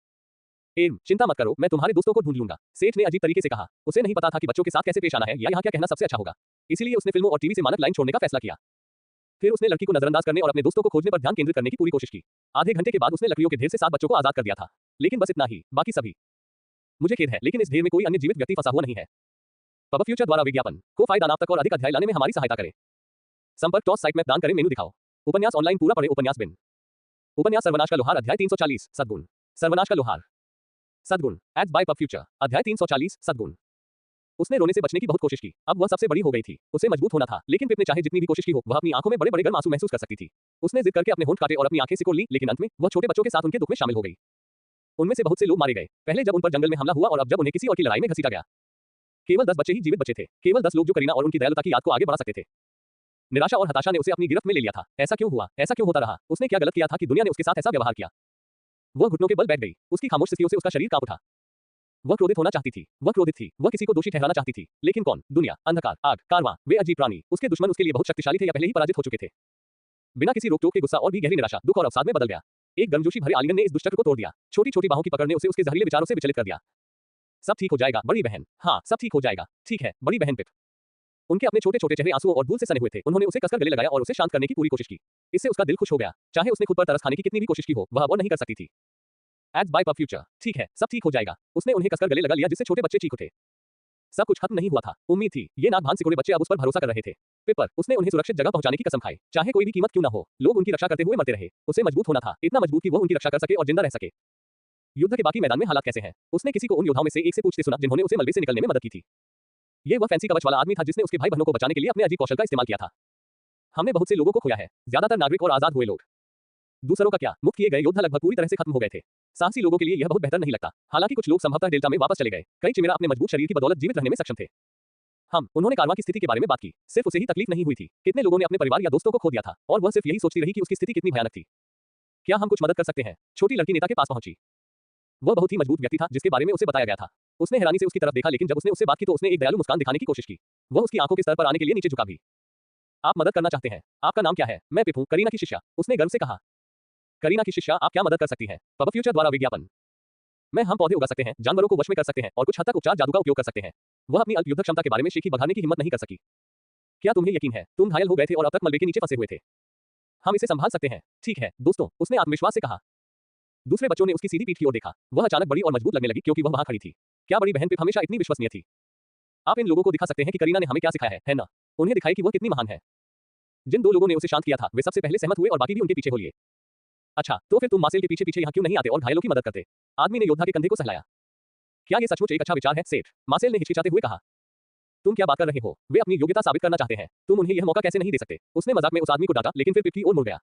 चिंता मत करो, मैं तुम्हारे दोस्तों को ढूंढ लूंगा, सेठ ने अजीब तरीके से कहा। उसे नहीं पता था कि बच्चों के साथ कैसे पेश आना है या यहाँ क्या कहना सबसे अच्छा होगा, इसलिए उसने फिल्मों और टीवी से मानक लाइन छोड़ने का फैसला किया। फिर उसने लड़की को नजरअंदाज करने और अपने दोस्तों को खोजने पर ध्यान केंद्रित करने की पूरी कोशिश की। आधे घंटे के बाद उसने लकड़ियों के ढेर से 7 बच्चों को आजाद कर दिया था, लेकिन बस इतना ही, बाकी सभी। मुझे खेद है, लेकिन इस ढेर में कोई अन्य जीवित व्यक्ति फंसा हुआ नहीं है। पब फ्यूचर द्वारा विज्ञापन को फायदा नाप तक और अधिक अध्याय लाने में हमारी सहायता करें। संपर्क टॉस साइट मैप दान करें, मेनू दिखाओ। उपन्यास ऑनलाइन पूरा पढ़े। उपन्यास बिन। उपन्यास सर्वनाश का लोहार अध्याय 340 सद्गुण। सर्वनाश का लोहार। सद्गुण एड्स बाय पब फ्यूचर अध्याय 340 सद्गुण। उसने रोने से बचने की बहुत कोशिश की, अब वह सबसे बड़ी हो गई थी, उसे मजबूत होना था, लेकिन पिप ने चाहे जितनी भी कोशिश की हो, वह अपनी आंखों में बड़े बड़े गर्म आंसू महसूस कर सकती थी। उसने जिद करके अपने होंठ काटे और अपनी आंखें सिकोड़ ली, लेकिन अंत में वह छोटे बच्चों के साथ उनके दुख में शामिल हो गई। उनमें से बहुत से लोग मारे गए, पहले जब उन पर जंगल में हमला हुआ और अब जब उन्हें किसी और की लड़ाई में घसीटा गया। केवल 10 बच्चे ही जीवित बचे थे, केवल 10 लोग जो करीना और उनकी दयालुता की याद को आगे बढ़ा सकते थे। निराशा और हताशा ने उसे अपनी गिरफ्त में ले लिया था। ऐसा क्यों हुआ, ऐसा क्यों होता रहा, उसने क्या गलत किया था कि दुनिया ने उसके साथ ऐसा व्यवहार किया। वह घुटनों के बल बैठ गई, उसकी खामोश स्थितियों से उसका शरीर कांप उठा। वह क्रोधित होना चाहती थी, वह क्रोधित थी, वह किसी को दोषी ठहराना चाहती थी, लेकिन कौन? दुनिया, अंधकार, आग, कारवां, वे अजीब प्राणी, उसके दुश्मन उसके लिए बहुत शक्तिशाली थे या पहले ही पराजित हो चुके थे। बिना किसी रोक टोक के गुस्सा और भी गहरी निराशा, दुख और अवसाद में बदल गया। एक गर्मजोशी भरे आलिंगन ने इस दुष्चक्र को तोड़ दिया। छोटी छोटी बाहों की पकड़ ने उसे उसके जहरीले विचारों से विचलित कर दिया। सब ठीक हो जाएगा बड़ी बहन, हाँ सब ठीक हो जाएगा, ठीक है बड़ी बहन पिप। उनके अपने छोटे छोटे चेहरे आंसुओं और धूल से सने हुए थे। उन्होंने उसे कसकर गले लगाया और उसे शांत करने की पूरी कोशिश की। इससे उसका दिल खुश हो गया, चाहे उसने खुद पर तरस खाने की कितनी भी कोशिश की हो, वह अब और नहीं कर सकती थी। एड्स बाय पब फ्यूचर, ठीक है सब ठीक हो जाएगा। उसने उन्हें कसकर गले लगा लिया, जिससे छोटे बच्चे चीख उठे। सब कुछ खत्म नहीं हुआ था, उम्मीद थी, ये नाक भान सिकोड़े बच्चे अब उस पर भरोसा कर रहे थे। पेपर, उसने उन्हें सुरक्षित जगह पहुंचाने की कसम खाई, चाहे कोई भी कीमत क्यों न हो, लोग उनकी रक्षा करते हुए मरते रहे। उसे मजबूत होना था, इतना मजबूत कि वह उनकी रक्षा कर सके और जिंदा रह सके। युद्ध के बाकी मैदान में हालात कैसे हैं? उसने किसी को उन योद्धाओं में से एक से पूछते सुना जिन्होंने उसे मलबे से निकलने में मदद की थी। ये वह फैंसी कवच वाला आदमी था जिसने उसके भाई बहनों को बचाने के लिए अपने अजीब कौशल का इस्तेमाल किया था। हमने बहुत से लोगों को खोया है, ज्यादातर नागरिक और आजाद हुए लोग। दूसरों का क्या, मुक्त किए गए योद्धा लगभग पूरी तरह से खत्म हो गए थे। साहसी लोगों के लिए यह बहुत बेहतर नहीं लगता। हालांकि कुछ लोग संभवतः डेल्टा में वापस चले गए, कई चिमेरा अपने मजबूत शरीर की बदौलत जीवित रहने में सक्षम थे। उन्होंने कारवां की स्थिति के बारे में बात की, सिर्फ उसे ही तकलीफ नहीं हुई थी, कितने लोगों ने अपने परिवार या दोस्तों को खो दिया था, और वह सिर्फ यही सोचती रही कि उसकी स्थिति कितनी भयानक थी। क्या हम कुछ मदद कर सकते हैं? छोटी लड़की नेता के पास पहुंची। वह बहुत ही मजबूत व्यक्ति था जिसके बारे में उसे बताया गया था। उसने हैरानी से उसकी तरफ देखा, लेकिन जब उसने उससे बात की तो उसने एक दयालु मुस्कान दिखाने की कोशिश की। वह उसकी आंखों के स्तर पर आने के लिए नीचे झुका भी। आप मदद करना चाहते हैं? आपका नाम क्या है? मैं पिप हूं, करीना की शिष्या, उसने गर्व से कहा। करीना की शिष्या, आप क्या मदद कर सकती हैं? पब फ्यूचर द्वारा विज्ञापन। हम पौधे उगा सकते हैं, जानवरों को वश में कर सकते हैं और कुछ हद तक उपचार जादू का उपयोग कर सकते हैं। वह अपनी अल्प युद्ध क्षमता के बारे में शेखी बघाने की हिम्मत नहीं कर सकी। क्या तुम्हें यकीन है तुम घायल हो गए थे और अब तक मलबे के नीचे फंसे हुए थे? हम इसे संभाल सकते हैं। ठीक है दोस्तों, उसने आत्मविश्वास से कहा। दूसरे बच्चों ने उसकी सीधी पीठ की ओर देखा। वह अचानक बड़ी और मजबूत लगने लगी क्योंकि वह वहां खड़ी थी। क्या बड़ी बहन पिप हमेशा इतनी विश्वसनीय थी? आप इन लोगों को दिखा सकते हैं कि करीना ने हमें क्या सिखाया है ना? उन्हें दिखाई कि वह कितनी महान है। जिन 2 लोगों ने उसे शांत किया था, वे सबसे पहले सहमत हुए और बाकी भी उनके पीछे हो लिए। अच्छा, तो फिर तुम मासेल के पीछे पीछे यहाँ क्यों नहीं आते और घायलों की मदद करते? आदमी ने योद्धा के कंधे को सहलाया। क्या ये सचमुच एक अच्छा विचार है सेठ? मासेल ने हिचकिचाते हुए कहा। तुम क्या बात कर रहे हो? वे अपनी योग्यता साबित करना चाहते हैं, तुम उन्हें यह मौका कैसे नहीं दे सकते? उसने मजाक में उस आदमी को डांटा, लेकिन फिर पिप की ओर मुड़ गया।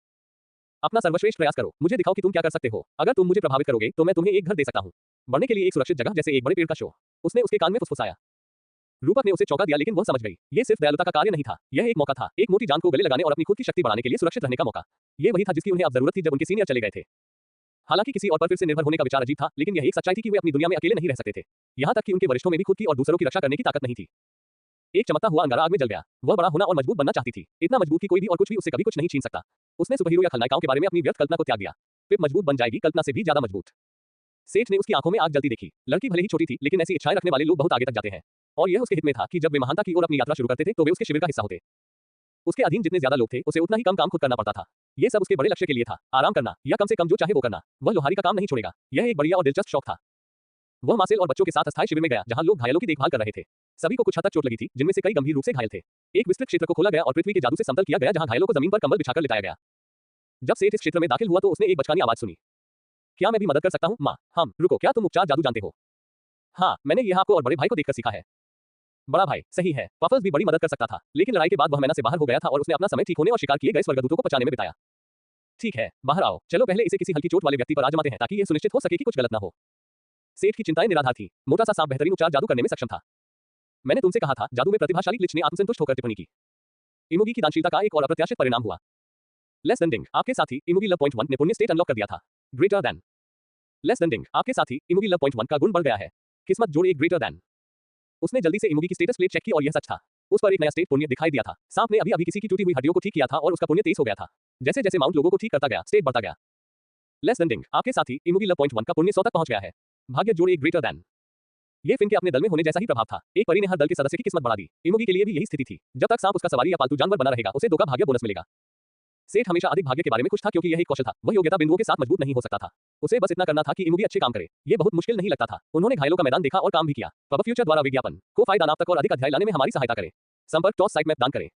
अपना सर्वश्रेष्ठ प्रयास करो, मुझे दिखाओ कि तुम क्या कर सकते हो। अगर तुम मुझे प्रभावित करोगे तो मैं तुम्हें एक घर दे सकता हूँ, बढ़ने के लिए एक सुरक्षित जगह, जैसे एक बड़े पेड़ का शो। उसने उसके कान में फुसफुसाया। रूपक ने उसे चौंका दिया, लेकिन वह समझ गई, ये सिर्फ दयालुता का कार्य नहीं था, यह एक मौका था, एक मोटी जान को गले लगाने और अपनी खुद की शक्ति बढ़ाने के लिए सुरक्षित रहने का मौका। ये वही था जिसकी उन्हें अब जरूरत थी जब उनके सीनियर चले गए थे। हालांकि किसी और पर फिर से निर्भर होने का विचार अजीब था, लेकिन यह एक सच्चाई थी कि वे अपनी दुनिया में अकेले नहीं रह सकते थे। यहाँ तक कि उनके वरिष्ठों में भी खुद की और दूसरों की रक्षा करने की ताकत नहीं थी। एक चमकता हुआ अंगारा आग में जल गया। वह बड़ा होना और मजबूत बनना चाहती थी, इतना मजबूत कि कोई भी और कुछ भी उससे कभी कुछ नहीं छीन सकता। उसने सुपरहीरो या खलनायकों के बारे में अपनी व्यर्थ कल्पना को त्याग दिया। पिप मजबूत बन जाएगी, कल्पना से भी ज्यादा मजबूत। सेठ ने उसकी आंखों में आग जलती देखी। लड़की भले ही छोटी थी, लेकिन ऐसी इच्छाएं रखने वाले लोग बहुत आगे तक जाते हैं, और यह उसके हित में था कि जब वे महानता की ओर अपनी यात्रा शुरू करते थे तो वे उसके शिविर का हिस्सा होते। उसके अधीन जितने ज्यादा लोग थे, उसे उतना ही कम काम खुद करना पड़ता था। यह सब उसके बड़े लक्ष्य के लिए था, आराम करना, या कम से कम जो चाहे वो करना। वह लोहारी का काम नहीं छोड़ेगा। यह एक बढ़िया और दिलचस्प शौक था। वह मासेल और बच्चों के साथ अस्थायी शिविर में गया, जहां लोग घायलों की देखभाल कर रहे थे। सभी को कुछ हद तक चोट लगी थी, जिनमें से कई गंभीर रूप से घायल थे। एक विस्तृत क्षेत्र को खोला गया और पृथ्वी के जादू से समतल किया गया, जहां घायलों को जमीन पर कंबल बिछाकर लिटाया गया। जब सेठ इस क्षेत्र में दाखिल हुआ तो उसने एक बचकानी आवाज सुनी। क्या मैं भी मदद कर सकता हूँ माँ? रुको, क्या तुम उपचार जादू जानते हो? हाँ, मैंने यह आपको और बड़े भाई को देखकर सीखा है। बड़ा भाई, सही है, पफल्स भी बड़ी मदद कर सकता था, लेकिन लड़ाई के बाद वह मैना से बाहर हो गया था और उसने अपना समय ठीक होने और शिकार किए गए स्वर्गदूतों को बचाने में बिताया। ठीक है, बाहर आओ, चलो पहले इसे किसी हल्की चोट वाले व्यक्ति पर आजमाते हैं ताकि यह सुनिश्चित हो सके कि कुछ गलत ना हो। सेठ की चिंताएं निराधार थी। मोटा सा सांप बेहतरीन उपचार जादू करने में सक्षम था। मैंने तुमसे कहा था, जादू में प्रतिभाशाली ग्लिच ने आत्मसंतुष्ट होकर टिप्पणी की। इमुगी की दानशीलता का एक और अप्रत्याशित परिणाम हुआ। लेस देन डिंग, आपके साथी इमुगी लव पॉइंट 1 ने पुण्य स्टेट अनलॉक कर दिया था। Greater than. लेस देन डिंग, आपके साथी इमुगी लव पॉइंट 1 का गुण बढ़ गया है। किस्मत जोड़ एक ग्रेटर देन। उसने जल्दी से इमुगी की स्टेटस प्लेट चेक की और यह सच था। उस पर एक नया स्टेट पुण्य दिखाई दिया था। सांप ने अभी अभी किसी की टूटी हुई हड्डियों को ठीक किया था और उसका पुण्य तेज हो गया था। जैसे जैसे माउंट लोगों को ठीक करता गया, स्टेट बढ़ता गया। लेस देन डिंग, आपके साथी इमुगी लव पॉइंट 1 का पुण्य 100 तक पहुंच गया है। भाग्य जोड़ एक ग्रेटर देन। ये फिन के अपने दल में होने जैसा ही प्रभाव था। एक परी ने हर दल के सदस्य की किस्मत बढ़ा दी। इमुगी के लिए भी यही स्थिति थी। जब तक सांप उसका सवारी या पालतू जानवर बना रहेगा, उसे 2 का भाग्य बोनस मिलेगा। सेठ हमेशा अधिक भाग्य के बारे में खुश था क्योंकि यह एक कौशल था। वह योग्यता बिंदुओं के साथ मजबूत नहीं हो सकता था। उसे बस इतना करना था कि इमुगी अच्छे काम करे। यह बहुत मुश्किल नहीं लगता था। उन्होंने घायलों का मैदान देखा और काम भी किया। पब फ्यूचर द्वारा विज्ञापन को फायदा नाप तक और अधिक अध्याय लाने में हमारी सहायता करें। संपर्क टॉस साइट मैप दान करें।